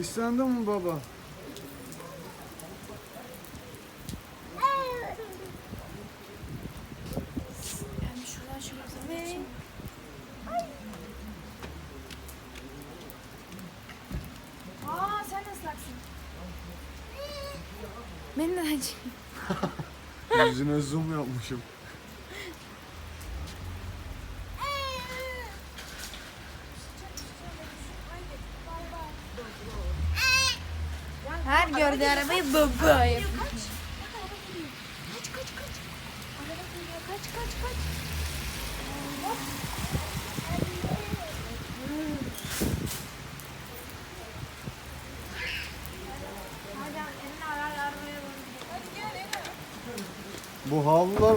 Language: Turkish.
Islandın mı baba? Yani şuradan şuraya geçeyim. Aa sen ıslaksın. Beni neden çekiyorsun? Yüzüne zoom yapmışım. Her gördüğü arabayı baba yapıyor. Kaç. Araba geliyor. Kaç. Hop. Hadi elini arar arabaya vurdu. Hadi gel. Bu havlular